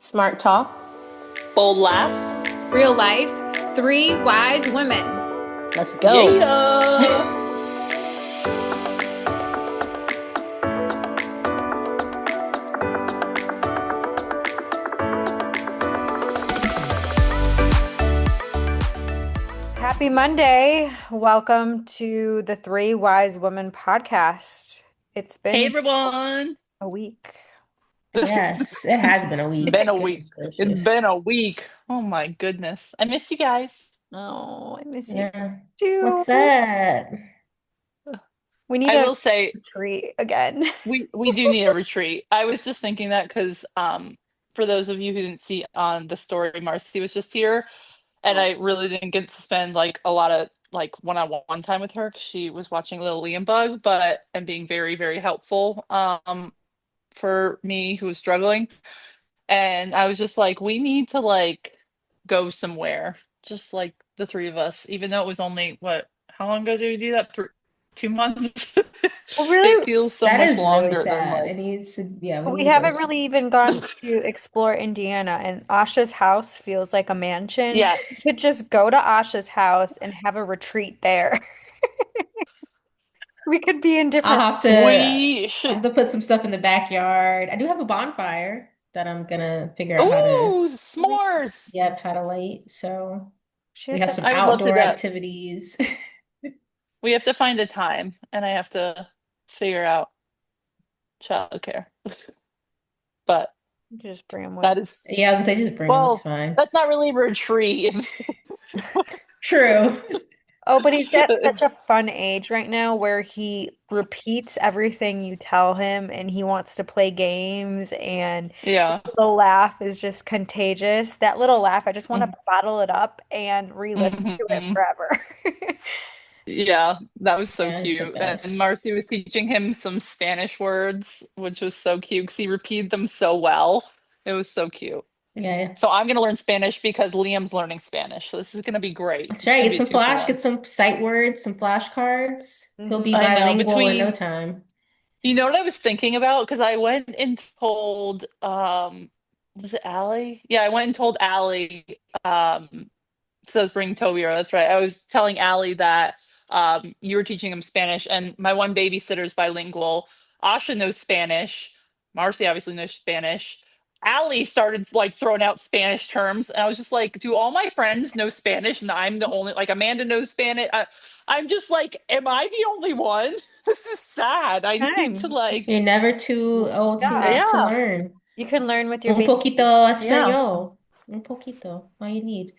Smart talk. Bold laughs. Real life, three wise women. Let's go. Yeah. Happy Monday. Welcome to the Three Wise Women podcast. It's Hey been everyone. a week. Yes, it has been a week. Been a week. Goodness It's gracious. been a week. Oh my goodness. I miss you guys. Oh, I miss you Yeah. too. What's up? We need I a will say retreat again. we do need a retreat. I was just thinking that because for those of you who didn't see on the story, Marcy was just here and I really didn't get to spend like a lot of like one-on-one time with her 'cause she was watching Little Liam Bug, but and being very, very helpful for me who was struggling. And I was just like, we need to like go somewhere, just like the three of us, even though it was only what, how long ago did we do that? 2 months? Well, It really, feels so That much is really longer than sad. like, It needs to, yeah, we we need to go. haven't really even gone to explore Indiana, and Asha's house feels like a mansion. So we yes. could just go to Asha's house and have a retreat there. We could be in I'll different. have to, We I should. have to put some stuff in the backyard. I do have a bonfire that I'm gonna figure out how to, Ooh, s'mores. yep, how to light. So She we has have such some I would love to do outdoor that. activities. We have to find a time and I have to figure out childcare. But You could just bring them with. that is, Yeah, I was gonna say just bring them, it's well, fine. that's not really a retreat. True. Oh, but he's at such a fun age right now where he repeats everything you tell him and he wants to play games and Yeah. the laugh is just contagious. That little laugh, I just want to Mhm. bottle it up and re-listen to it Mhm. forever. Yeah, that was so Yeah, it's the cute. And best. Marcy was teaching him some Spanish words, which was so cute because he repeated them so well. It was so cute. Yeah. So I'm going to learn Spanish because Liam's learning Spanish. So this is going to be great. That's This is right. going to be a two for one. Get some sight words, some flashcards. He'll be hmm I know. bilingual in no Between, time. you know what I was thinking about? Because I went and told, was it Allie? Yeah, I went and told Allie, so I was bringing Tobiro. That's right. I was telling Allie that you were teaching him Spanish, and my one babysitter is bilingual. Asha knows Spanish. Marcy obviously knows Spanish. Allie started like throwing out Spanish terms, and I was just like, "Do all my friends know Spanish, and I'm the only like Amanda knows Spanish?" I'm just like, "Am I the only one?" This is sad. I need to Time. like, You're never too old Yeah. to yeah, learn. You can learn with your Un baby. poquito yeah, español. Un poquito. All you need.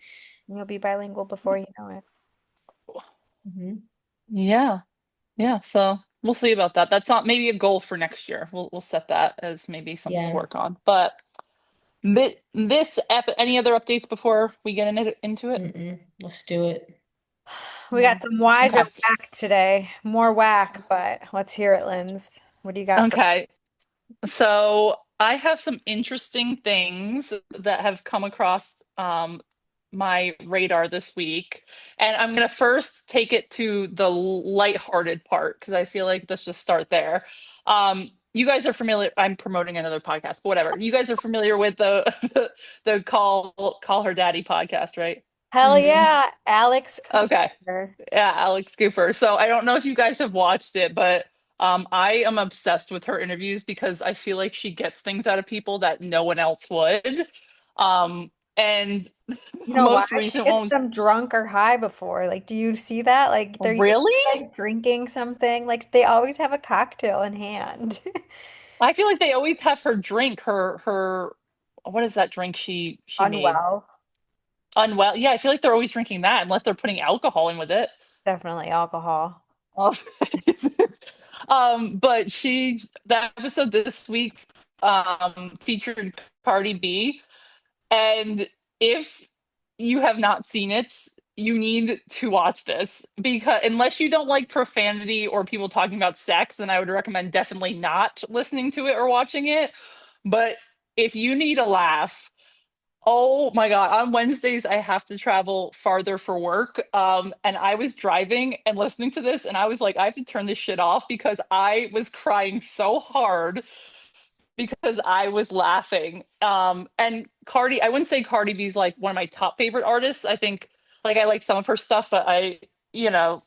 You'll be bilingual before you know it. Hmm. yeah. Yeah, so we'll see about that. That's not maybe a goal for next year. We'll set that as maybe something to Yeah. work on. But this any other updates before we get into it? Let's do it. We got some wiser Okay. whack today. More whack, but let's hear it, Linz. What do you got for? Okay. So I have some interesting things that have come across my radar this week. And I'm gonna first take it to the lighthearted part because I feel like let's just start there. You guys are familiar. I'm promoting another podcast, but whatever. You guys are familiar with the the call her daddy podcast, right? Hell Hmm. yeah, Alex Okay. Cooper. Yeah, Alex Cooper. So I don't know if you guys have watched it, but I am obsessed with her interviews because I feel like she gets things out of people that no one else would. And the You know why? most She recent one gets was them drunk or high before. Like, do you see that? Like, they're usually really? like drinking something. Like, they always have a cocktail in hand. I feel like they always have her drink her what is that drink she made? Unwell. Unwell. Yeah, I feel like they're always drinking that unless they're putting alcohol in with it. It's definitely alcohol. Oh. But the episode this week featured Cardi B, and if you have not seen it, you need to watch this because unless you don't like profanity or people talking about sex, then I would recommend definitely not listening to it or watching it. But if you need a laugh, oh my God. On Wednesdays, I have to travel farther for work. And I was driving and listening to this, and I was like, I have to turn this shit off because I was crying so hard because I was laughing. And Cardi, I wouldn't say Cardi B's like one of my top favorite artists. I think like I like some of her stuff, but you know,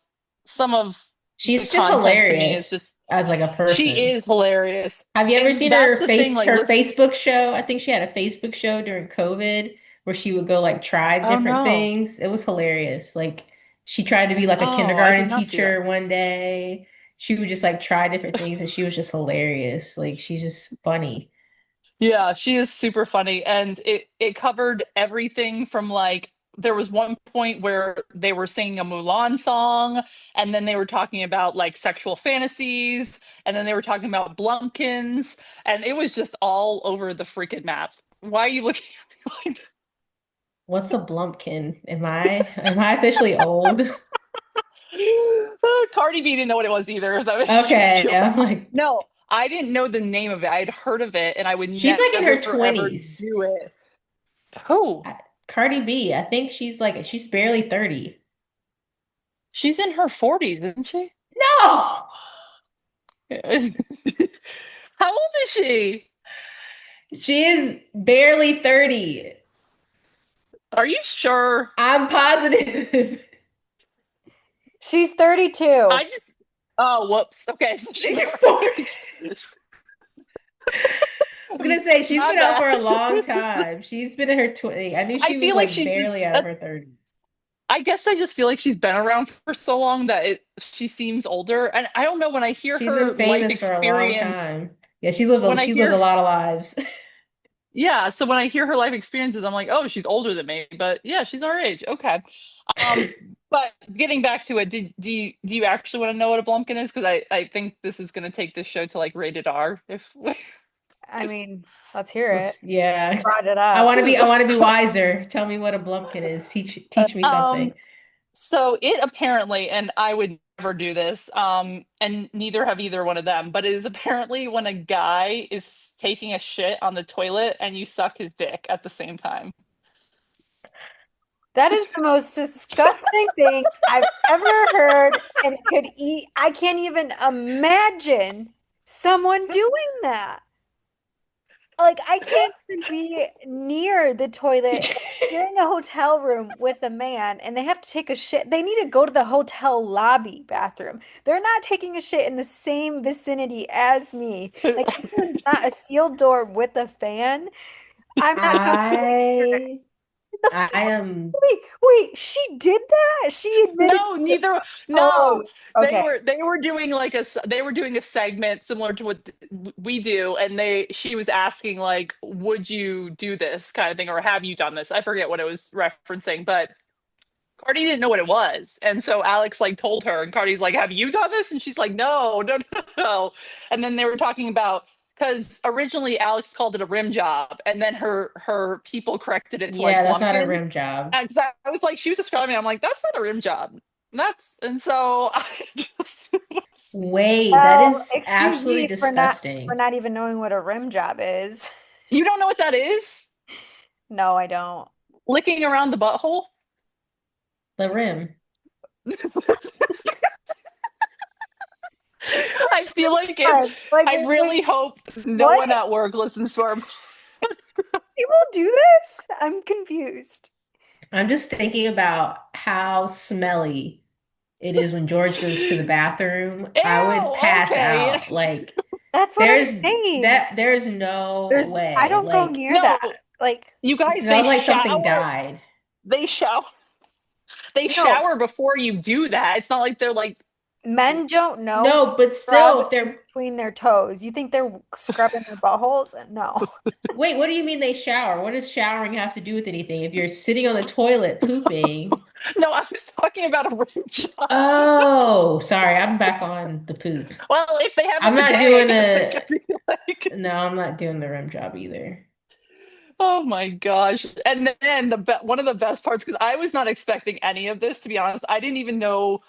some of the She's just content to me is hilarious just as like a she person. is hilarious. Have you ever And seen that's her the thing, like her Facebook show? I think she had a Facebook show during COVID where she would go like try oh different no. things. It was hilarious. Like she tried to be like a Oh, I kindergarten did not see that. teacher one day. She would just like try different things and she was just hilarious. Like she's just funny. Yeah, she is super funny, and it covered everything from like there was one point where they were singing a Mulan song, and then they were talking about like sexual fantasies, and then they were talking about Blumpkins, and it was just all over the freaking map. Why are you looking at me like What's a Blumpkin? Am I officially old? that? Cardi B didn't know what it was either. That was just Okay, too I'm bad. like No, I didn't know the name of it. I'd heard of it, and I would she's like in her never ever 20s. do it. Who? Cardi B, I think she's barely 30. She's in her 40s, isn't she? No! How old is she? She is barely 30. Are you sure? I'm positive. She's 32. I just. Oh, whoops. Okay, so she's I our age. was gonna say she's My been out bad. for a long time. She's been in her 20. I knew I she was feel like like she's. barely out of her 30s. I guess I just feel like she's been around for so long that she seems older. And I don't know when I hear She's her been life famous for a long experience. time. Yeah, she's lived When I she's lived a hear, lot of lives. yeah, so when I hear her life experiences, I'm like, oh, she's older than me. But yeah, she's our age. Okay. Um, but getting back to it, do you actually want to know what a Blumpkin is? Because I think this is going to take this show to like rated R. If I mean, let's hear it. Yeah. Brought it I up. want to be I want to be wiser. Tell me what a Blumpkin is. Teach me um, something. so it apparently, and I would never do this, and neither have either one of them, but it is apparently when a guy is taking a shit on the toilet and you suck his dick at the same time. That is the most disgusting thing I've ever heard and could eat. I can't even imagine someone doing that. Like, I can't even be near the toilet. Like, you're in a hotel room with a man and they have to take a shit. They need to go to the hotel lobby bathroom. They're not taking a shit in the same vicinity as me. Like, if there's not a sealed door with a fan, I'm not coming near it. I The I fuck? am Wait, she did that? She admitted No, to neither. it. No, Oh, okay. they were doing like they were doing a segment similar to what we do, and she was asking like, "Would you do this kind of thing, or have you done this?" I forget what it was referencing, but Cardi didn't know what it was, and so Alex like told her, and Cardi's like, "Have you done this?" And she's like, "No, no, no, no." And then they were talking about because originally Alex called it a rim job, and then her people corrected it to like yeah, that's not a Blumpkin. rim job. And 'cause I was like, she was describing it. I'm like, that's not a rim job. That's and so I just Wait, that Well, is excuse absolutely me for disgusting. not even knowing what a rim job is. you don't know what that is? No, I don't. Licking around the butthole? The rim. I feel like if God, like, I really hope no what? one at work listens to our People do this? I'm confused. I'm just thinking about how smelly it is when George goes to the bathroom. I would ew, pass okay. out. Like That's what I'm saying. there's no I way. don't go Like near No, that. Like, you it guys, smells like something died. they shower, they no, shower before you do that. It's not like they're like, men don't know No, but scrub still, if in they're between their toes. You think they're scrubbing their buttholes? No. wait, what do you mean they shower? What does showering have to do with anything? If you're sitting on the toilet pooping. no, I was talking about a rim job. Oh, sorry, I'm back on the poop. Well, if they have a I'm not bidet, I doing guess they could the be like, no, I'm not doing the rim job either. oh my gosh. And then one of the best parts, because I was not expecting any of this, to be honest. I didn't even know.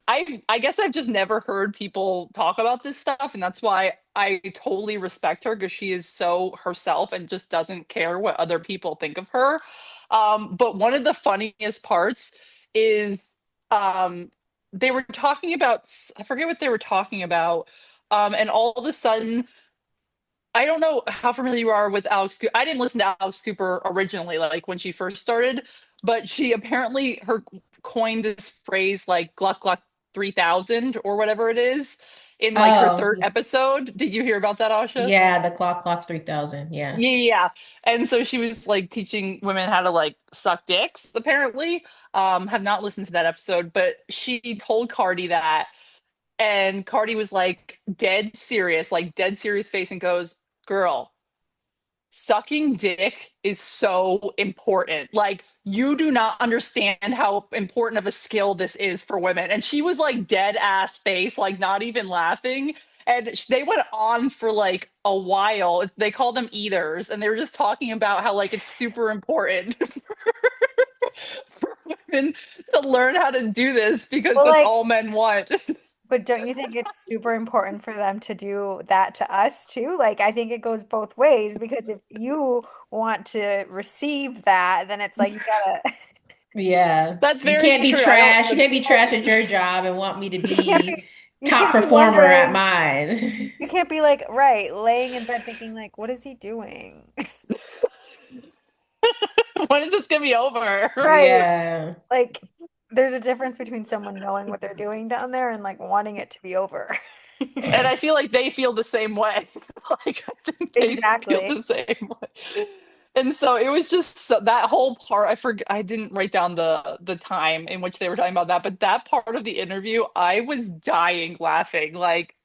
I guess I've just never heard people talk about this stuff, and that's why I totally respect her because she is so herself and just doesn't care what other people think of her. But one of the funniest parts is they were talking about I forget what they were talking about, and all of a sudden I don't know how familiar you are with Alex Cooper. I didn't listen to Alex Cooper originally, like when she first started, but she apparently her coined this phrase like Gluck Gluck 3000 or whatever it is in like her Oh, third episode. Did you hear about that, Asha? yeah, the clock's 3000. Yeah. Yeah, yeah, yeah. And so she was like teaching women how to like suck dicks, apparently. Have not listened to that episode, but she told Cardi that, and Cardi was like dead serious face, and goes, "Girl, sucking dick is so important. Like, you do not understand how important of a skill this is for women." And she was like dead ass face, like not even laughing. And they went on for like a while. They call them eaters, and they were just talking about how like it's super important for women to learn how to do this because Well, that's like, all men want. but don't you think it's super important for them to do that to us too? Like, I think it goes both ways because if you want to receive that, then it's like you gotta, Yeah. That's You very can't be true. I don't. trash. You can't be trash at your job and want me to you can't be be, you top can't be performer at wondering, mine. you can't be like, right, laying in bed thinking like, what is he doing? When is this gonna be over? Right. Yeah. Like, there's a difference between someone knowing what they're doing down there and like wanting it to be over. And I feel like they feel the same way. Like I think they feel Exactly. the same way. And so it was just that whole part. I forgot. I didn't write down the time in which they were talking about that, but that part of the interview, I was dying laughing. Like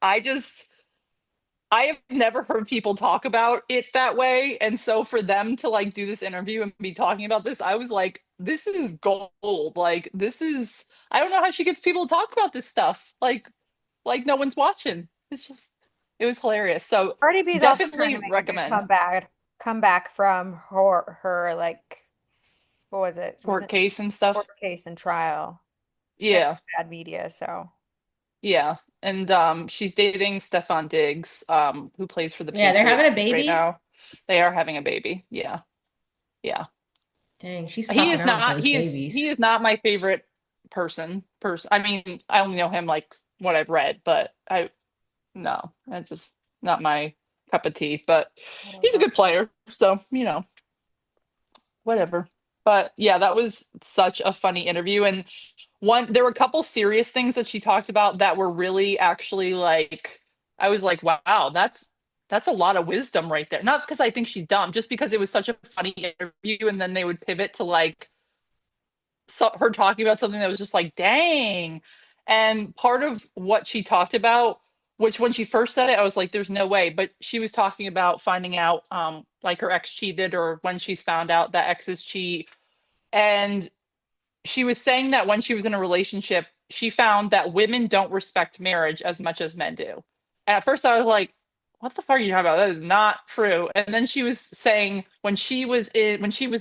I have never heard people talk about it that way. And so for them to like do this interview and be talking about this, I was like, this is gold. Like this is I don't know how she gets people to talk about this stuff. Like no one's watching. It's just it was hilarious. So Cardi B is also trying definitely to make a good recommend comeback from her like what was it? court Wasn't case and stuff. court case and trial. She got some Yeah. bad media, so Yeah. And she's dating Stefan Diggs, who plays for the Yeah, they're having a Patriots right baby. now. They are having a baby. Yeah. Yeah. Dang, she's He popping is out with not those he babies. is not my favorite person. I mean, I only know him like what I've read, but I no, that's just not my cup of tea. But I don't he's a know. good player, so whatever. But yeah, that was such a funny interview. And there were a couple serious things that she talked about that were really actually like I was like, wow, that's a lot of wisdom right there. Not because I think she's dumb, just because it was such a funny interview, and then they would pivot to like her talking about something that was just like, dang. And part of what she talked about, which when she first said it, I was like, there's no way. But she was talking about finding out, like her ex cheated, or when she's found out that exes cheat. And she was saying that when she was in a relationship, she found that women don't respect marriage as much as men do. And at first I was like, what the fuck are you talking about? That is not true. And then she was saying when she was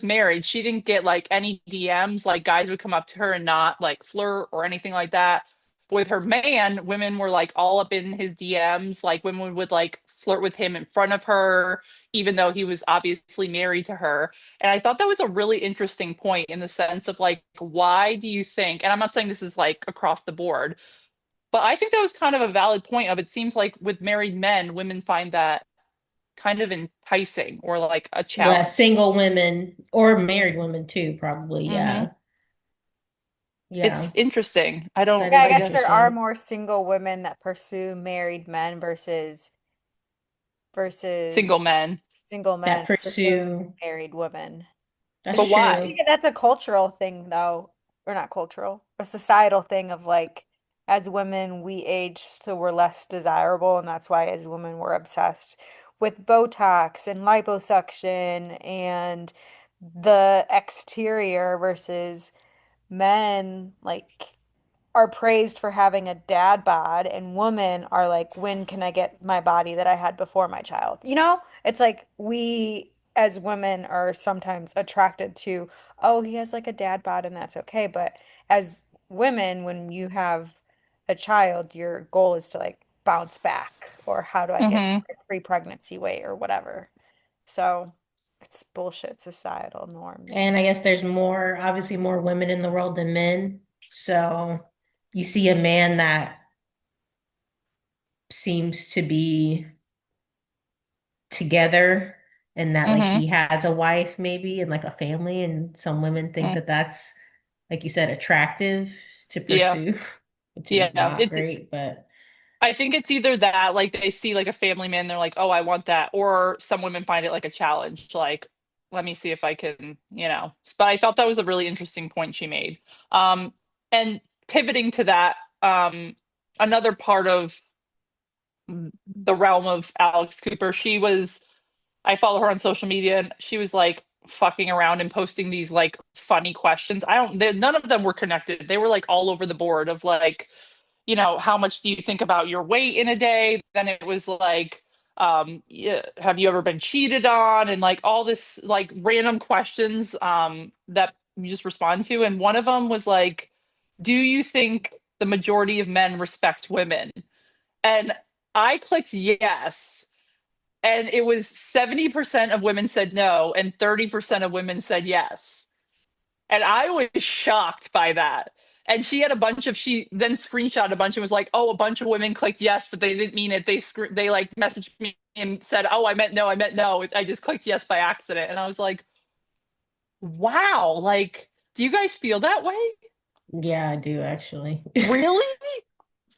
married, she didn't get like any DMs, like guys would come up to her and not like flirt or anything like that. With her man, women were like all up in his DMs, like women would like flirt with him in front of her, even though he was obviously married to her. And I thought that was a really interesting point in the sense of like, why do you think, and I'm not saying this is like across the board, but I think that was kind of a valid point of it seems like with married men, women find that kind of enticing or like a Yeah, challenge. single women or married women too, probably. Hmm. Yeah. Yeah, It's interesting. I don't, that Yeah, is I I guess there guess are interesting. more single women that pursue married men versus single men, single That men pursuing pursue. married women. That's but Which I why? true. think that's a cultural thing though, or not cultural, a societal thing of like as women we age so we're less desirable and that's why as women we're obsessed with Botox and liposuction and the exterior versus men like are praised for having a dad bod and women are like, when can I get my body that I had before my child? You know, it's like we as women are sometimes attracted to, oh, he has like a dad bod and that's okay. But as women, when you have a child, your goal is to like bounce back or how do I get Hmm. pre-pregnancy weight or whatever. So it's bullshit societal norms. And I guess there's more, obviously, more women in the world than men. So you see a man that seems to be together and that like Mm-hmm. he has a wife maybe and like a family, and some women think Mm. that that's, like you said, attractive to Yeah. pursue, which is Yeah. not great, but I think it's either that, like they see like a family man, they're like, oh, I want that, or some women find it like a challenge, like, let me see if I can, you know. But I thought that was a really interesting point she made. Um, and pivoting to that, another part of the realm of Alex Cooper, I follow her on social media, and she was like fucking around and posting these like funny questions. None of them were connected. They were like all over the board of like, you know, how much do you think about your weight in a day? Then it was like, yeah, have you ever been cheated on? And like all this like random questions that you just respond to. And one of them was like, do you think the majority of men respect women? And I clicked yes. And it was 70% of women said no, and 30% of women said yes. And I was shocked by that. And she then screenshot a bunch and was like, oh, a bunch of women clicked yes, but they didn't mean it. They like messaged me and said, oh, I meant no, I meant no. I just clicked yes by accident. And I was like, wow, like, do you guys feel that way? yeah, I do actually. Really?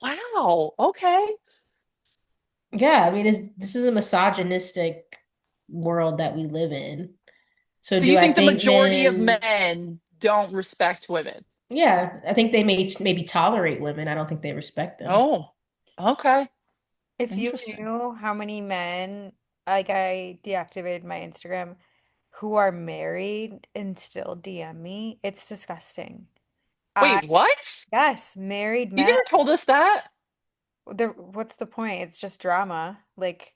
Wow. Okay. Yeah, I mean, this is a misogynistic world that we live in. So So do you I think the think majority of men, men don't respect women? yeah, I think they may maybe tolerate women. I don't think they respect them. Oh, okay. If you Interesting. knew how many men, like I deactivated my Instagram, who are married and still DM me, it's disgusting. I, Wait, what? yes, married You men. never told us that. What's the point? It's just drama. Like,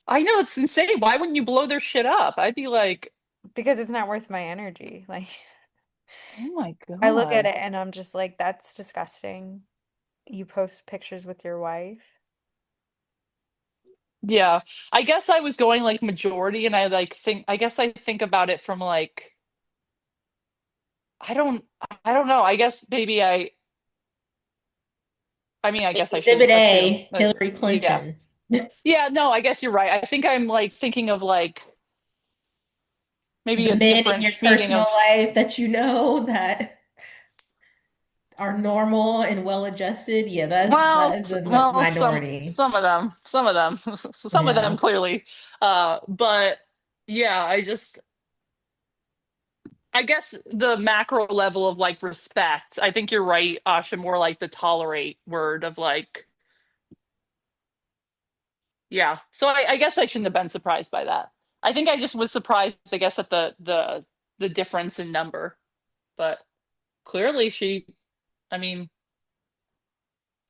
I know it's insane. Why wouldn't you blow their shit up? I'd be like, because it's not worth my energy. Like, oh my I look at God. it and I'm just like, that's disgusting. You post pictures with your wife. Yeah. I guess I was going like majority and I guess I think about it from like I don't I don't know. I guess maybe I mean I guess I Exhibit shouldn't assume. A, Hillary Yeah. Clinton. Yeah, no, I guess you're right. I think I'm like thinking of like maybe The a men in different your feeling personal of life that you know that are normal and well adjusted. Yeah, that is the minority. some of them, some of them Yeah. clearly. But yeah, I guess the macro level of like respect. I think you're right, Asha. More like the tolerate word of like, yeah. So I guess I shouldn't have been surprised by that. I think I just was surprised, I guess, at the difference in number. But clearly, I mean,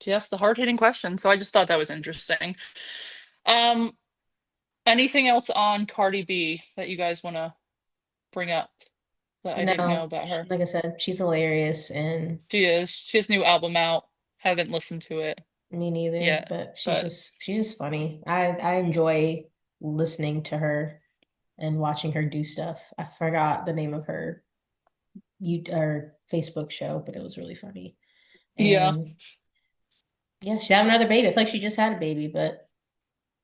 she asked the hard hitting question, so I just thought that was interesting. Um, Anything else on Cardi B that you guys want to bring up that I didn't know No, about her? like I said, she's hilarious and She has a new album out. Haven't listened to it me neither, yet, but but she's just funny. I enjoy listening to her and watching her do stuff. I forgot the name of her or Facebook show, but it was really funny. yeah, And yeah, she's having another baby. I feel like she just had a baby, but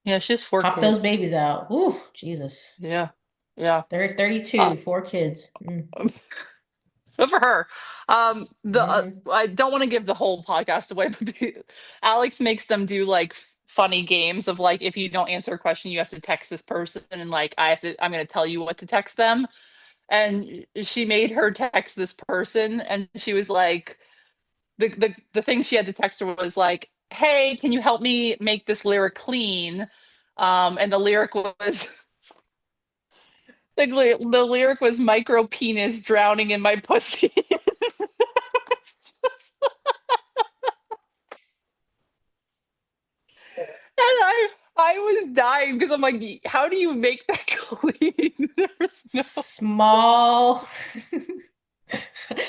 yeah, she has four pop those kids. babies out. Ooh, Jesus. Yeah, yeah. They're Uh, 32, four kids. Good for her. The Hmm. I don't want to give the whole podcast away, but Alex makes them do like funny games of like if you don't answer a question, you have to text this person, and like I'm going to tell you what to text them. And she made her text this person, and she was like, the thing she had to text her was like, "Hey, can you help me make this lyric clean?" And the lyric was the lyric was micro penis drowning in my pussy. I was dying because I'm like, how do you make that clean? There was no. Small.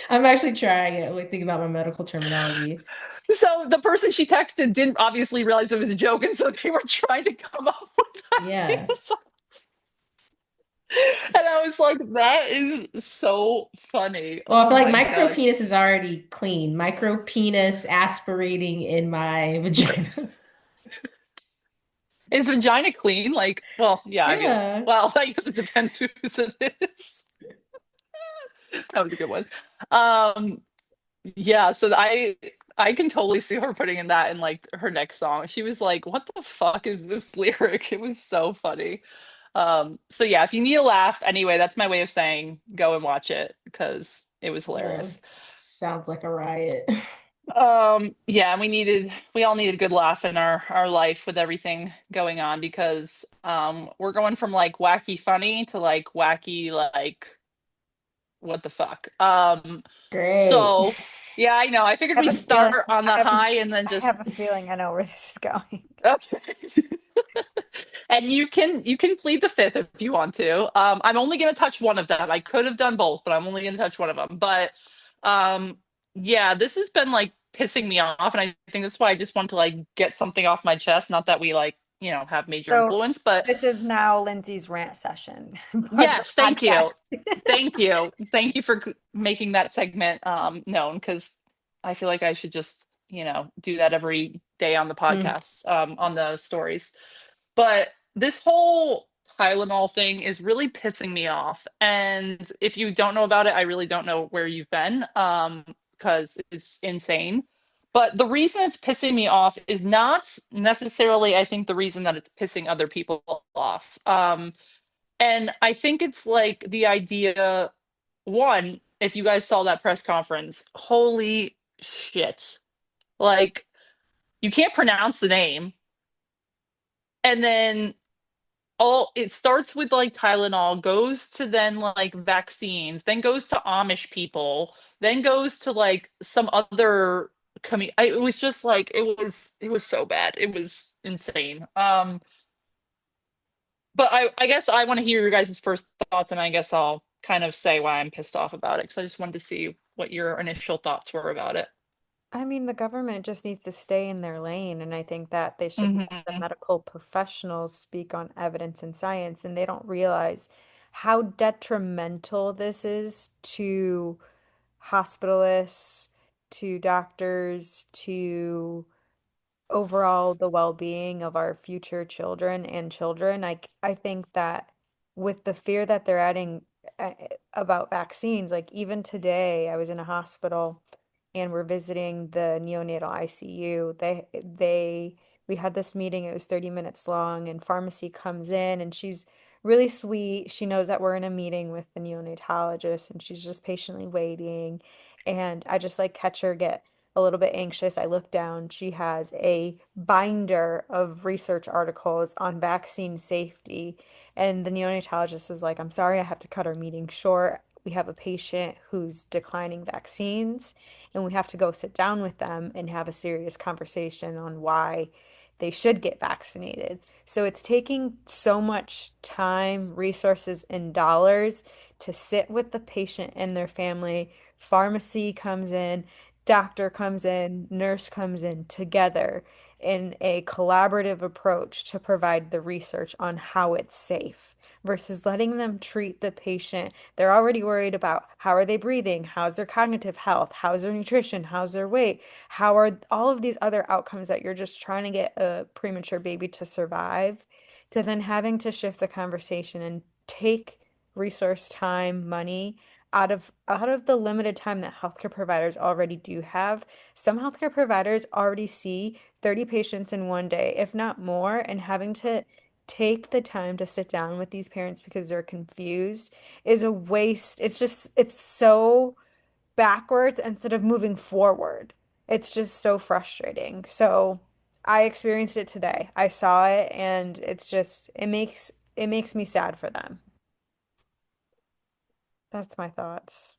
I'm actually trying it. Like, think about my medical terminology. So the person she texted didn't obviously realize it was a joke, and so they were trying to come up with Yeah. ideas. And I was like, that is so funny. Well, I Oh feel like my micro God. penis is already clean. Micro penis aspirating in my vagina. Is vagina clean? Like, well, yeah, I mean, Yeah. well, I guess it depends whose it is. That was a good one. Um, yeah, so I can totally see her putting in that in like her next song. She was like, "What the fuck is this lyric?" It was so funny. So yeah, if you need a laugh, anyway, that's my way of saying go and watch it because it was Yeah. hilarious. Sounds like a riot. Yeah, and we all need a good laugh in our life with everything going on because we're going from like wacky funny to like wacky like what the fuck. Great. So yeah, I know. I figured I we have a feeling. start on I the have. high and then I just have a feeling I know where this is going. okay. And you can plead the fifth if you want to. I'm only going to touch one of them. I could have done both, but I'm only going to touch one of them. But um, yeah, this has been like pissing me off, and I think that's why I just want to like get something off my chest. Not that we like have major So influence, but this is now Lindsay's rant session part of the yes, thank you. podcast. Thank you. Thank you for making that segment known because I feel like I should just, do that every day on the Hmm. podcast, on the stories. But this whole Tylenol thing is really pissing me off. And if you don't know about it, I really don't know where you've been, because it's insane. But the reason it's pissing me off is not necessarily, I think, the reason that it's pissing other people off. And I think it's like the idea, one, if you guys saw that press conference, holy shit. Like, you can't pronounce the name. And then all it starts with like Tylenol, goes to then like vaccines, then goes to Amish people, then goes to like some other it was just like it was so bad. It was insane. But I guess I want to hear your guys' first thoughts, and I guess I'll kind of say why I'm pissed off about it because I just wanted to see what your initial thoughts were about it. I mean, the government just needs to stay in their lane, and I think that they should let the Hmm. medical professionals speak on evidence and science, and they don't realize how detrimental this is to hospitalists, to doctors, to overall the well-being of our future children and children. I think that with the fear that they're adding uh, about vaccines, like even today, I was in a hospital and we're visiting the neonatal ICU. We had this meeting, it was 30 minutes long, and pharmacy comes in and she's really sweet. She knows that we're in a meeting with the neonatologist and she's just patiently waiting. And I just like catch her get a little bit anxious. I look down. She has a binder of research articles on vaccine safety. And the neonatologist is like, I'm sorry, I have to cut our meeting short. We have a patient who's declining vaccines, and we have to go sit down with them and have a serious conversation on why they should get vaccinated. So it's taking so much time, resources, and dollars to sit with the patient and their family. Pharmacy comes in, doctor comes in, nurse comes in together in a collaborative approach to provide the research on how it's safe versus letting them treat the patient. They're already worried about how are they breathing, how's their cognitive health, how's their nutrition, how's their weight, how are all of these other outcomes that you're just trying to get a premature baby to survive, to then having to shift the conversation and take resource, time, money out of the limited time that healthcare providers already do have. Some healthcare providers already see 30 patients in one day, if not more, and having to take the time to sit down with these parents because they're confused is a waste. It's so backwards instead of moving forward. It's just so frustrating. So I experienced it today. I saw it and it makes me sad for them. That's my thoughts.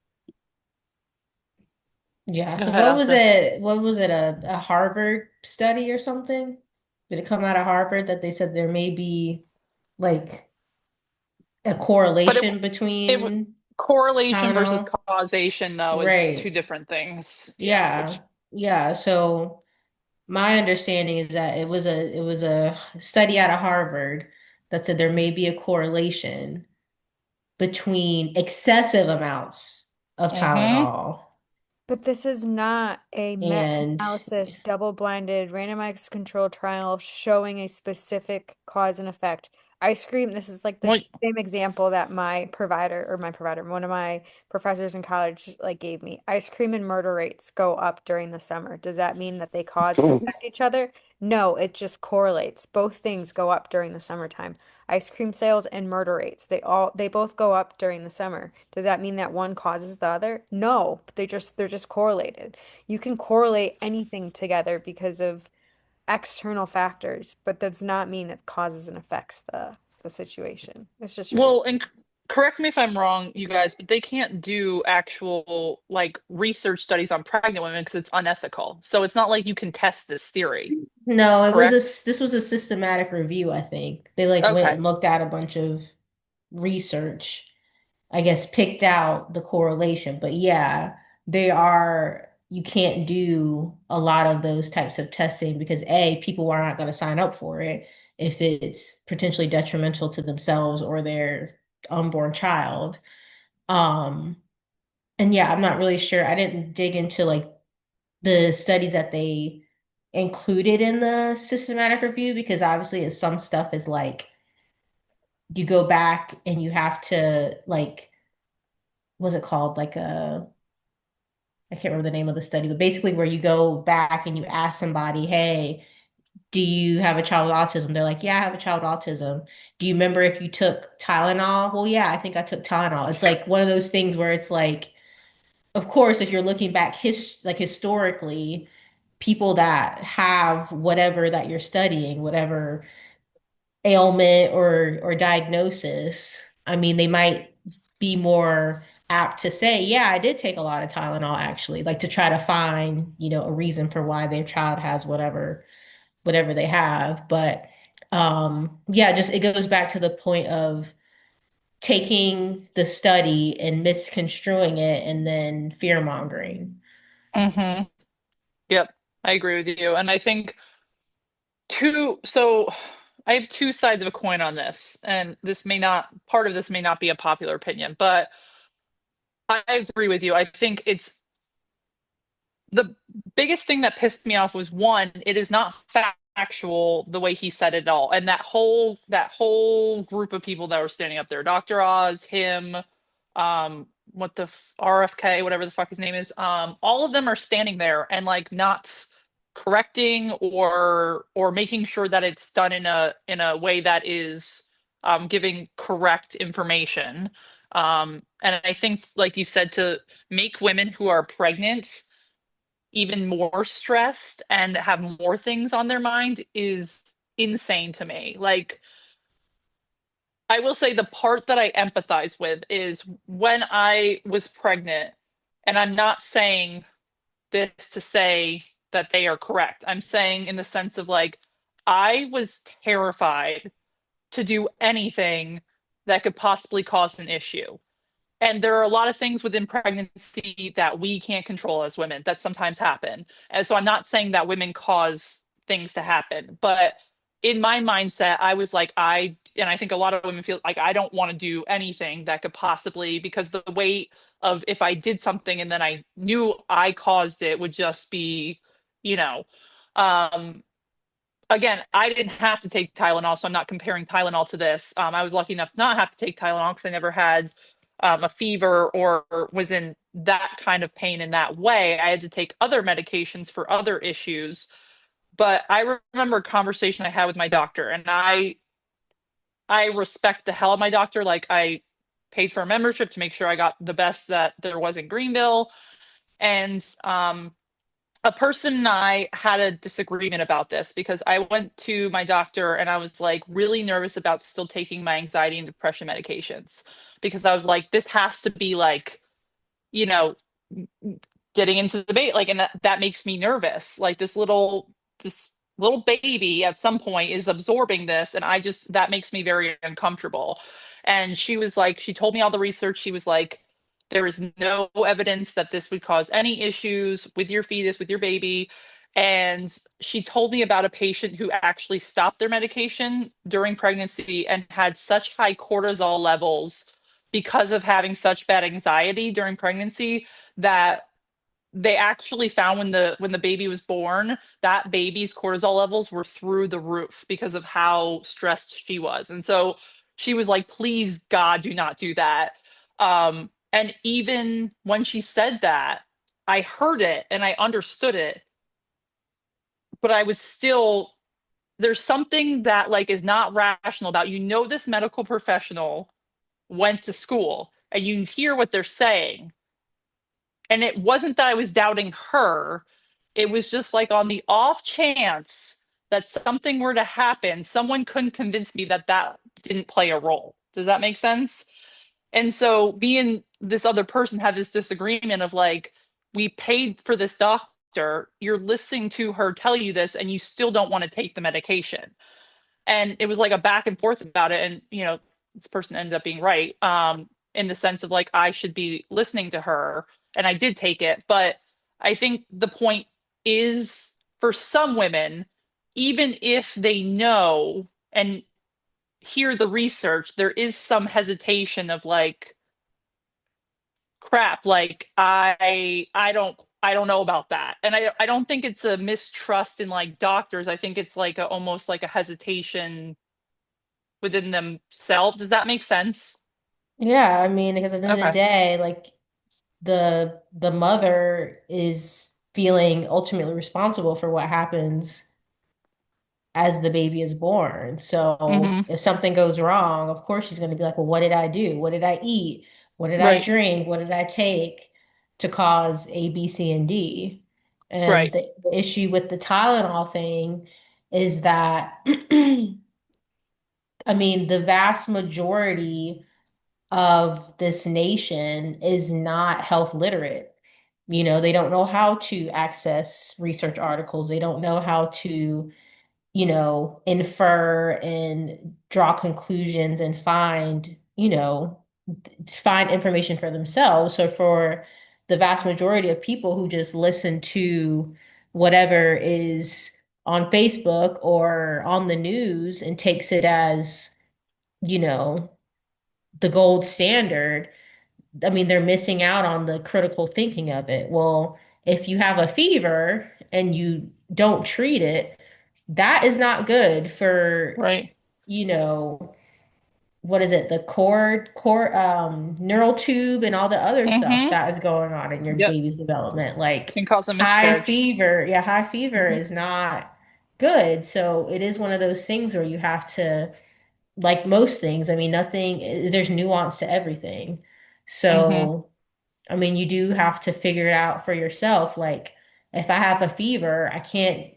Yeah, Go so ahead, what was Ashley. it? What was it? A Harvard study or something? Did it come out of Harvard that they said there may be like a But correlation it between correlation versus Tylenol? causation though is two Right. different things. Yeah, which Yeah. Yeah. So my understanding is that it was a study out of Harvard that said there may be a correlation between excessive amounts of hmm Tylenol But this is not a And meta-analysis, double-blinded, randomized controlled trial showing a specific cause and effect. Ice cream, this is like the Well, same example that one of my professors in college like gave me. Ice cream and murder rates go up during the summer. Does that mean that they cause and affect each other? No, it just correlates. Both things go up during the summertime. Ice cream sales and murder rates, they both go up during the summer. Does that mean that one causes the other? No, they're just correlated. You can correlate anything together because of external factors, but does not mean it causes and affects the situation. It's just ridiculous. well, and correct me if I'm wrong, you guys, but they can't do actual like research studies on pregnant women because it's unethical. So it's not like you can test this theory, no, correct? this was a systematic review, I think. They like went Okay. and looked at a bunch of research, I guess picked out the correlation. But yeah, you can't do a lot of those types of testing because A, people are not going to sign up for it if it's potentially detrimental to themselves or their unborn child. Um, and yeah, I'm not really sure. I didn't dig into like the studies that they included in the systematic review because obviously some stuff is like you go back and you have to like what's it called? Like a I can't remember the name of the study, but basically where you go back and you ask somebody, hey, do you have a child with autism? They're like, yeah, I have a child with autism. Do you remember if you took Tylenol? Well, yeah, I think I took Tylenol. It's like one of those things where it's like, of course, if you're looking back historically, people that have whatever that you're studying, whatever ailment or diagnosis, I mean, they might be more apt to say, yeah, I did take a lot of Tylenol actually, like to try to find, a reason for why their child has whatever they have. But yeah, just it goes back to the point of taking the study and misconstruing it and then fear mongering. Mm-hmm. Yep. I agree with you. And I think so I have two sides of a coin on this, and part of this may not be a popular opinion, but I agree with you. I think the biggest thing that pissed me off was one, it is not factual the way he said it all. And that whole group of people that were standing up there, Dr. Oz, him, what the RFK, whatever the fuck his name is, all of them are standing there and like not correcting or making sure that it's done in a way that is giving correct information. And I think, like you said, to make women who are pregnant even more stressed and have more things on their mind is insane to me. Like, I will say the part that I empathize with is when I was pregnant, and I'm not saying this to say that they are correct. I'm saying in the sense of like, I was terrified to do anything that could possibly cause an issue. And there are a lot of things within pregnancy that we can't control as women that sometimes happen. And so I'm not saying that women cause things to happen, but in my mindset, I was like, and I think a lot of women feel like I don't want to do anything that could possibly, because the weight of if I did something and then I knew I caused it would just be, you know, um, again, I didn't have to take Tylenol, so I'm not comparing Tylenol to this. I was lucky enough to not have to take Tylenol because I never had a fever or was in that kind of pain in that way. I had to take other medications for other issues. But I remember a conversation I had with my doctor, and I respect the hell of my doctor. Like I paid for a membership to make sure I got the best that there was in Greenville. And a person and I had a disagreement about this because I went to my doctor and I was like really nervous about still taking my anxiety and depression medications because I was like, this has to be like, you know, getting into the debate, like, and that makes me nervous. Like this little baby at some point is absorbing this, and that makes me very uncomfortable. And she was like, she told me all the research. She was like, there is no evidence that this would cause any issues with your fetus, with your baby. And she told me about a patient who actually stopped their medication during pregnancy and had such high cortisol levels because of having such bad anxiety during pregnancy that they actually found when the baby was born, that baby's cortisol levels were through the roof because of how stressed she was. And so she was like, please, God, do not do that. And even when she said that, I heard it and I understood it, but I was still, there's something that like is not rational about, this medical professional went to school and you hear what they're saying. And it wasn't that I was doubting her. It was just like on the off chance that something were to happen, someone couldn't convince me that that didn't play a role. Does that make sense? And so me and this other person had this disagreement of like, we paid for this doctor, you're listening to her tell you this, and you still don't want to take the medication. And it was like a back and forth about it. And, this person ended up being right, in the sense of like, I should be listening to her. And I did take it. But I think the point is for some women, even if they know and hear the research, there is some hesitation of like, crap, like I don't know about that. And I don't think it's a mistrust in like doctors. I think it's like almost like a hesitation within themselves. Does that make sense? Yeah, I mean, because at the end of the Okay. day, like the mother is feeling ultimately responsible for what happens as the baby is born. So Hmm. if something goes wrong, of course she's going to be like, well, what did I do? What did I eat? What did I Right. drink? What did I take to cause A, B, C, and D? And Right. the issue with the Tylenol thing is that, I mean, the vast majority of this nation is not health literate. They don't know how to access research articles. They don't know how to infer and draw conclusions and find information for themselves. So for the vast majority of people who just listen to whatever is on Facebook or on the news and takes it as, you know, the gold standard, I mean, they're missing out on the critical thinking of it. Well, if you have a fever and you don't treat it, that is not good for, Right. you know, what is it, the neural tube and all the other stuff Hmm. that is going on in your Yep. baby's development. Like Can cause a high miscarriage. fever, yeah, high fever Hmm. is not good. So it is one of those things where you have to, like most things, I mean, nothing, there's nuance to everything. Hmm. So I mean, you do have to figure it out for yourself. Like, if I have a fever, I can't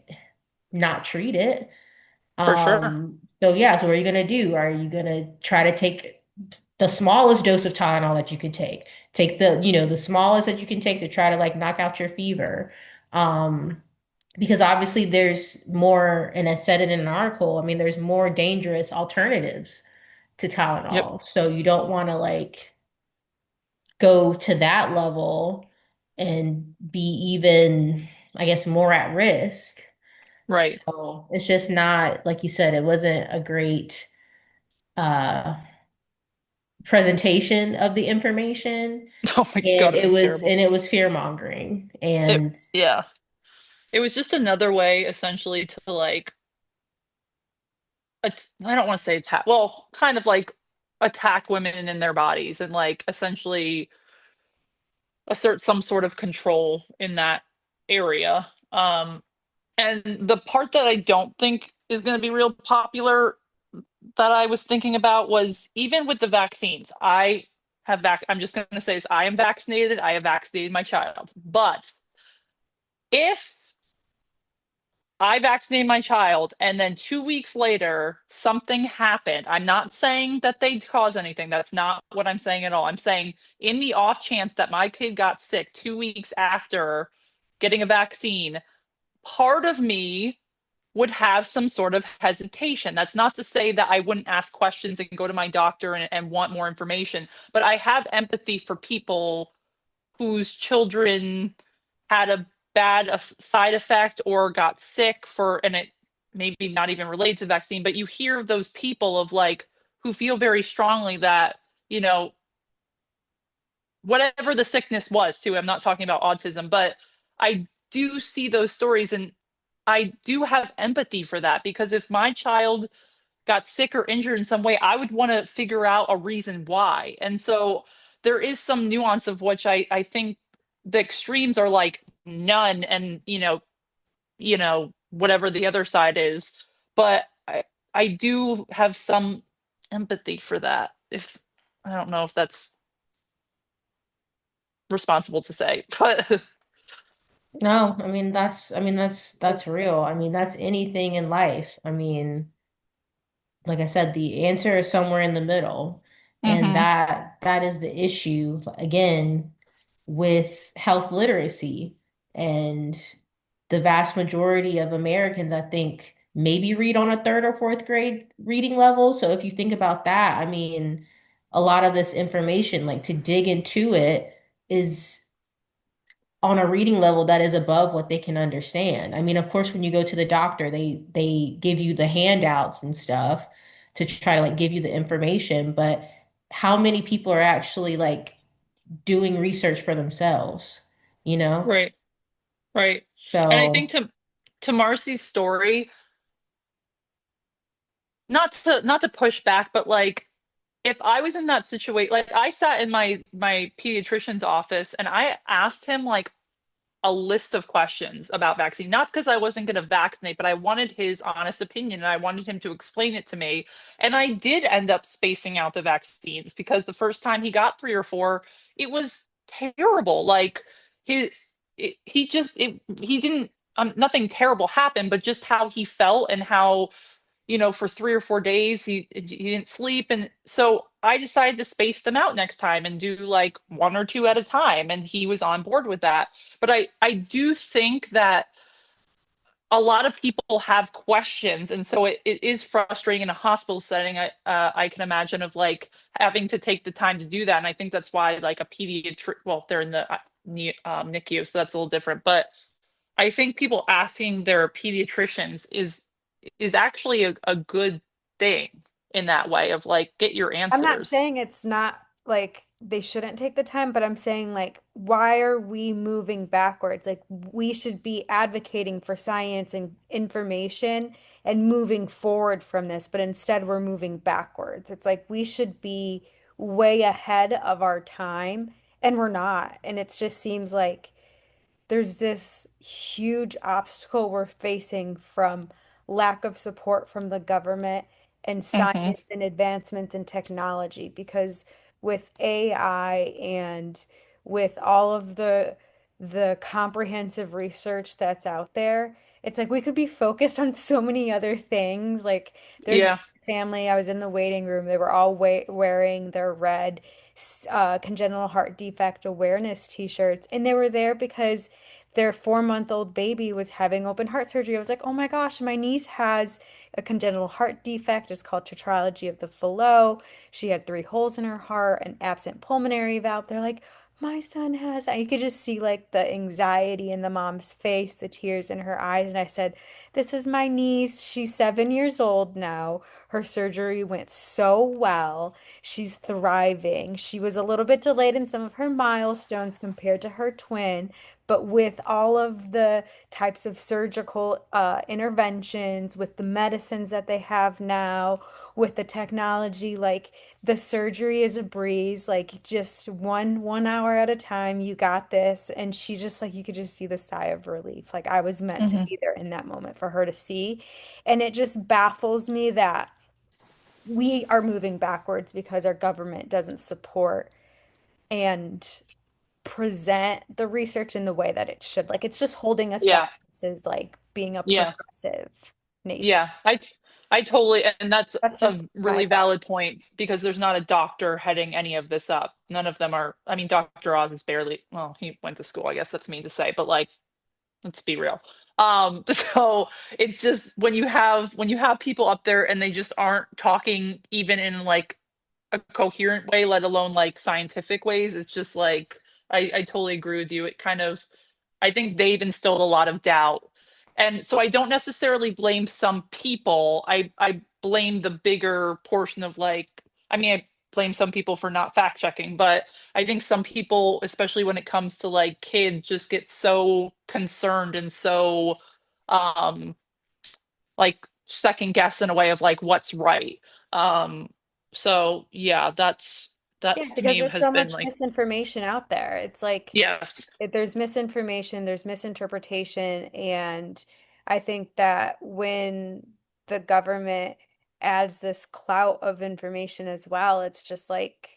not treat it. For sure. So yeah, so what are you gonna do? Are you gonna try to take the smallest dose of Tylenol that you can take? Take the smallest that you can take to try to like knock out your fever. Um, because obviously there's more, and I said it in an article, I mean, there's more dangerous alternatives to Yep. Tylenol. So you don't want to like go to that level and be even, I guess, more at risk. Right. So it's just not, like you said, it wasn't a great uh presentation of the information. Oh my And God, it it was was terrible. and it was fear mongering. It, And yeah. It was just another way essentially to like, I don't want to say attack, well, kind of like attack women in their bodies and like essentially assert some sort of control in that area. And the part that I don't think is going to be real popular that I was thinking about was even with the vaccines. I'm just going to say this, I am vaccinated. I have vaccinated my child. But if I vaccinated my child and then 2 weeks later something happened, I'm not saying that they cause anything. That's not what I'm saying at all. I'm saying in the off chance that my kid got sick 2 weeks after getting a vaccine, part of me would have some sort of hesitation. That's not to say that I wouldn't ask questions and go to my doctor and want more information, but I have empathy for people whose children had a bad side effect or got sick and it maybe not even related to the vaccine, but you hear of those people of like who feel very strongly that, you know, whatever the sickness was too. I'm not talking about autism, but I do see those stories and I do have empathy for that because if my child got sick or injured in some way, I would want to figure out a reason why. And so there is some nuance of which I think the extremes are like none and whatever the other side is. But I do have some empathy for that. If I don't know if that's responsible to say, but No, that's real. I mean, that's anything in life. I mean, like I said, the answer is somewhere in the middle. And hmm that is the issue again with health literacy. And the vast majority of Americans, I think, maybe read on a third or fourth grade reading level. So if you think about that, I mean, a lot of this information, like to dig into it, is on a reading level that is above what they can understand. I mean, of course, when you go to the doctor, they give you the handouts and stuff to try to like give you the information, but how many people are actually like doing research for themselves, you know? right, right. And I think So, to Marcy's story, not to push back, but like if I was in that situation, like I sat in my pediatrician's office and I asked him like a list of questions about vaccine, not because I wasn't going to vaccinate, but I wanted his honest opinion and I wanted him to explain it to me. And I did end up spacing out the vaccines because the first time he got three or four, it was terrible. Like he, he just, he didn't, nothing terrible happened, but just how he felt and how for 3 or 4 days he didn't sleep, and so I decided to space them out next time and do like one or two at a time, and he was on board with that. But I do think that a lot of people have questions, and so it is frustrating in a hospital setting. I can imagine of like having to take the time to do that, and I think that's why like a pediatric, well, they're in the NICU, so that's a little different. But I think people asking their pediatricians is actually a good thing in that way of like get your I'm not answers. saying it's not like they shouldn't take the time, but I'm saying like why are we moving backwards? Like we should be advocating for science and information and moving forward from this, but instead we're moving backwards. It's like we should be way ahead of our time and we're not. And it just seems like there's this huge obstacle we're facing from lack of support from the government and hmm science and advancements in technology because with AI and with all of the comprehensive research that's out there, it's like we could be focused on so many other things. Like there's Yeah. family, I was in the waiting room, they were all wearing their red congenital heart defect awareness t-shirts, and they were there because their 4-month-old baby was having open heart surgery. I was like, oh my gosh, my niece has a congenital heart defect. It's called tetralogy of the Fallot. She had 3 holes in her heart, an absent pulmonary valve. They're like, my son has that. You could just see like the anxiety in the mom's face, the tears in her eyes. And I said, this is my niece. She's 7 years old now. Her surgery went so well. She's thriving. She was a little bit delayed in some of her milestones compared to her twin, but with all of the types of surgical interventions, with the medicines that they have now, with the technology, like the surgery is a breeze, like just one hour at a time, you got this. And she just like you could just see the sigh of relief. Like I was meant to hmm be there in that moment for her to see. And it just baffles me that we are moving backwards because our government doesn't support and present the research in the way that it should. Like it's just holding us back Yeah. versus like being a Yeah. progressive nation. Yeah. I totally, and that's That's a just my really thought. valid point because there's not a doctor heading any of this up. None of them are, I mean, Dr. Oz is barely, well, he went to school, I guess that's mean to say, but like let's be real. So it's just when you have people up there and they just aren't talking even in like a coherent way, let alone like scientific ways, it's just like I totally agree with you. It kind of I think they've instilled a lot of doubt. And so I don't necessarily blame some people. I blame the bigger portion of like I mean blame some people for not fact checking, but I think some people, especially when it comes to like kids, just get so concerned and so um like second guess in a way of like what's right. Um so yeah, Yeah, that's to because me there's has so been much like misinformation out there. It's like yes. there's misinformation, there's misinterpretation, and I think that when the government adds this clout of information as well, it's just like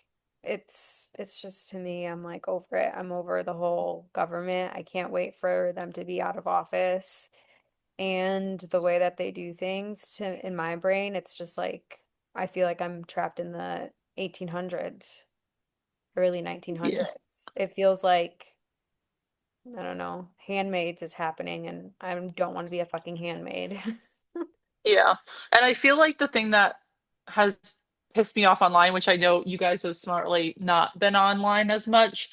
it's just to me, I'm like over it. I'm over the whole government. I can't wait for them to be out of office. And the way that they do things to in my brain, it's just like I feel like I'm trapped in the 1800s, early Yeah. 1900s. It feels like I don't know, handmaids is happening and I don't want to be a fucking handmaid. Yeah. And I feel like the thing that has pissed me off online, which I know you guys have smartly not been online as much,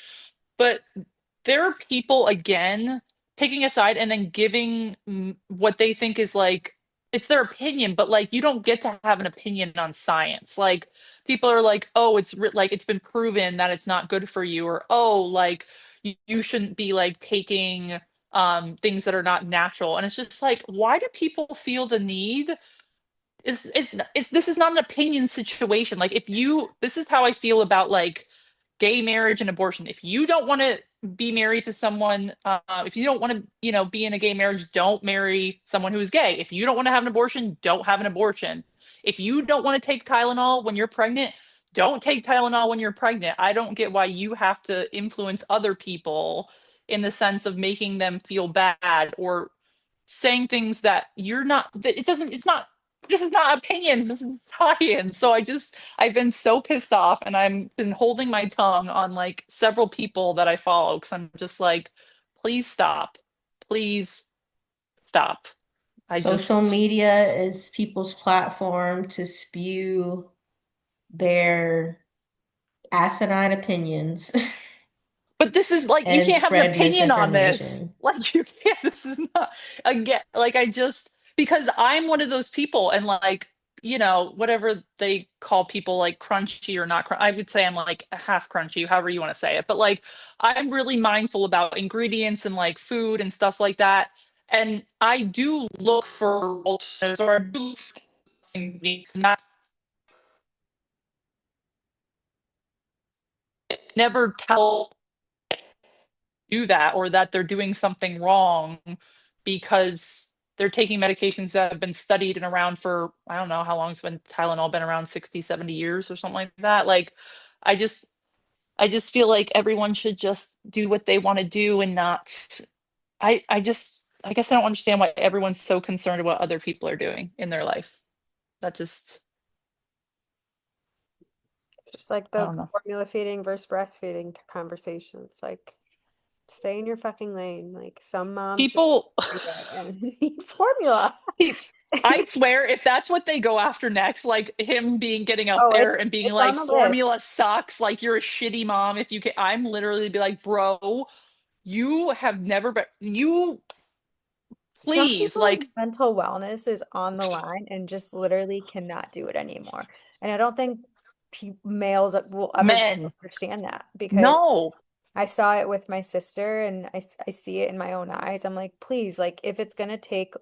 but there are people again picking a side and then giving what they think is like it's their opinion, but like you don't get to have an opinion on science. Like people are like, "Oh, like it's been proven that it's not good for you," or "Oh, like you shouldn't be like taking things that are not natural." And it's just like, why do people feel the need it's this is not an opinion situation. Like if you this is how I feel about like gay marriage and abortion. If you don't want to be married to someone, if you don't want to, be in a gay marriage, don't marry someone who is gay. If you don't want to have an abortion, don't have an abortion. If you don't want to take Tylenol when you're pregnant, don't take Tylenol when you're pregnant. I don't get why you have to influence other people in the sense of making them feel bad or saying things that you're not that it doesn't it's not this is not opinions, this is science. So I've been so pissed off and I've been holding my tongue on like several people that I follow because I'm just like, please stop, please stop. I Social just media is people's platform to spew their asinine opinions But this is like you and can't have an spread opinion on this. misinformation. Like you can't. This is not again. Like I just because I'm one of those people, and like whatever they call people like crunchy or not. I would say I'm like a half crunchy, however you want to say it. But like I'm really mindful about ingredients and like food and stuff like that. And I do look for alternatives, or I do look for things, and that's never tell do that or that they're doing something wrong because they're taking medications that have been studied and around for I don't know how long it's been Tylenol been around 60, 70 years or something like that. Like I just I just feel like everyone should just do what they want to do and not I guess I don't understand why everyone's so concerned about what other people are doing in their life. That just Just like I the don't know. formula feeding versus breastfeeding conversation. It's like stay in your fucking lane. Like some moms just People do it and need formula. I swear, if that's what they go after next, like him being getting up Oh, there and being it's on like, the list. formula sucks, like you're a shitty mom if you can, I'm literally be like, bro, you have never been, you Some please, people's like mental wellness is on the line and just literally cannot do it anymore. And I don't think pe males will ever men, understand that because no, I saw it with my sister and I see it in my own eyes. I'm like, please, like if it's gonna take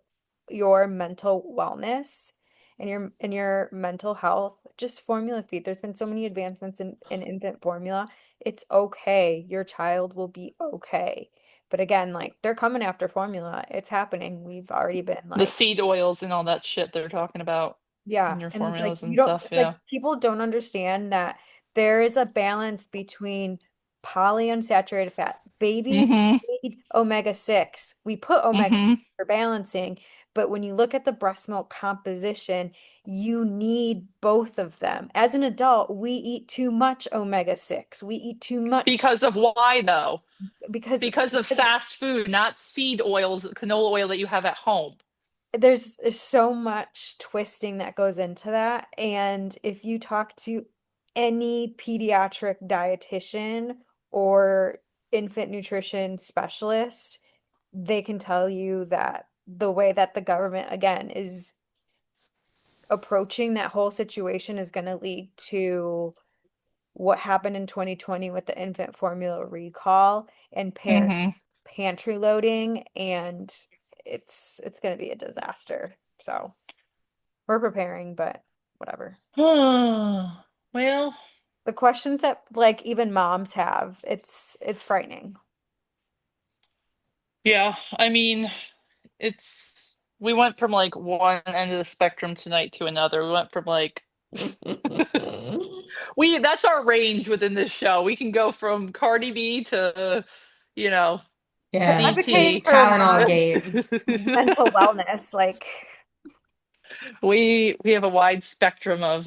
your mental wellness and your mental health, just formula feed. There's been so many advancements in infant formula. It's okay. Your child will be okay. But again, like they're coming after formula. It's happening. We've already been the like seed oils and all that shit they're talking about in yeah, your and like formulas you and don't stuff. like Yeah. people don't understand that there is a balance between polyunsaturated fat. Babies Mm-hmm. need omega-6. We put omega Mm-hmm. for balancing, but when you look at the breast milk composition, you need both of them. As an adult, we eat too much omega-6. We eat too much Because of why though? because Because of fast food, not seed oils, canola oil that you have at home. there's so much twisting that goes into that. And if you talk to any pediatric dietitian or infant nutrition specialist, they can tell you that the way that the government, again, is approaching that whole situation is going to lead to what happened in 2020 with the infant formula recall and parent Hmm. pantry loading, and it's going to be a disaster. So we're preparing, but whatever. Well, The questions that like even moms have, it's frightening. yeah, I mean, we went from like one end of the spectrum tonight to another. We went from like we that's our range within this show. We can go from Cardi B to, you know, to Yeah. Advocating DT. for Tylenol more Gate. mental wellness, like We have a wide spectrum of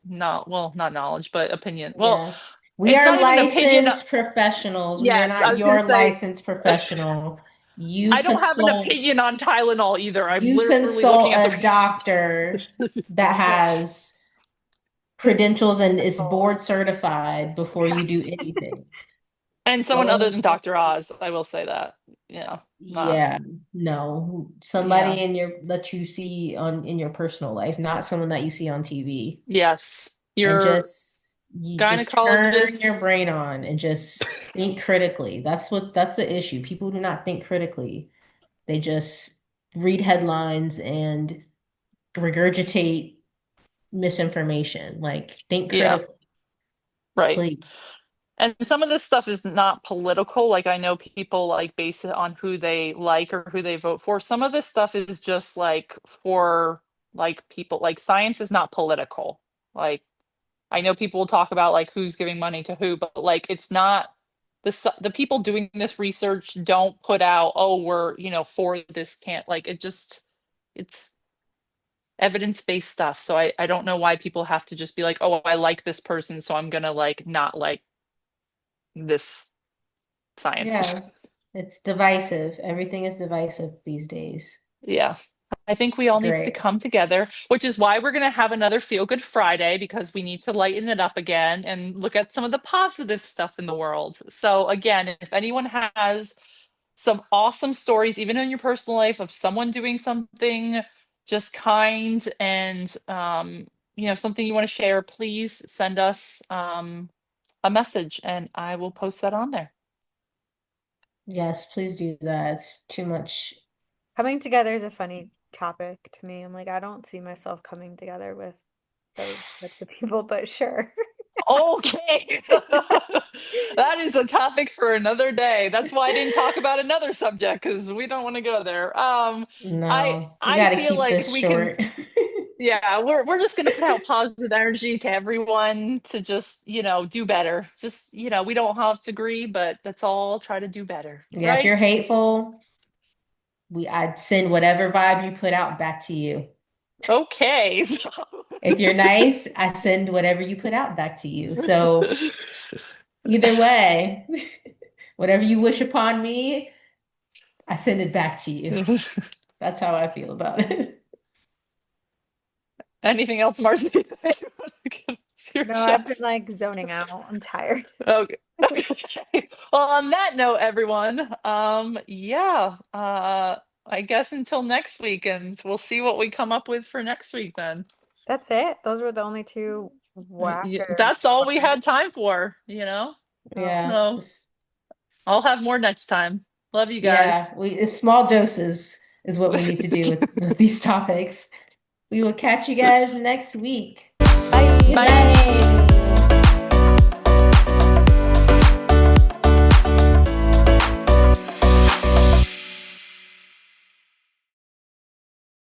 not knowledge, but opinion. Well, Yes. We it's are not even opinion. licensed professionals. We are Yes, I not was gonna your say licensed professional. You I don't have an consult opinion on Tylenol either. I'm you literally looking consult at the a research. doctor that yeah, has who's credentials and is medical. board certified before you do Yes. anything. And someone other Go. than Dr. Oz, I will say that. Yeah, not Yeah, no. Somebody yeah. in your that you see on in your personal life, not someone that you see on TV. Yes, And your you just turn your gynecologist. brain on and just think critically. That's the issue. People do not think critically. They just read headlines and regurgitate misinformation. Like think Yeah, critically, right. please. And some of this stuff is not political. Like I know people like base it on who they like or who they vote for. Some of this stuff is just like for like people like science is not political. Like I know people will talk about like who's giving money to who, but like it's not the people doing this research don't put out, oh, we're, for this can't like it just it's evidence-based stuff. So I don't know why people have to just be like, oh, I like this person, so I'm gonna like not like this science. Yeah, it's divisive. Everything is divisive these days. Yeah. I think we It's all need to great. come together, which is why we're going to have another Feel Good Friday because we need to lighten it up again and look at some of the positive stuff in the world. So, again, if anyone has some awesome stories, even in your personal life, of someone doing something just kind and, something you want to share, please send us a message and I will post that on there. Yeah. Yes, please do that. It's too much. Coming together is a funny topic to me. I'm like, I don't see myself coming together with those types of people, but sure. Okay. That is a topic for another day. That's why I didn't talk about another subject because we don't want to go there. I No, we I got to feel keep like this we can, short. yeah, we're just gonna put out positive energy to everyone to just, do better. Just, we don't have to agree, but let's all try to do better, Yeah, if right? you're hateful, I'd send whatever vibe you put out back to you. Okay. If you're nice, I send whatever you put out back to you. So either way, whatever you wish upon me, I send it back to you. That's how I feel about it. Anything else, Marcy, that you want to get off your No, I've been chest? like zoning out. I'm tired. Okay. Okay. Well, on that note, everyone, yeah, I guess until next week, and we'll see what we come up with for next week then. That's it. Those were the only two whacker That's all we questions. had time for. Oh, Yeah. So I'll have more next time. Love you guys. Yeah, it's small doses is what we need to do with these topics. We will catch you guys next week. Good bye. Bye. night.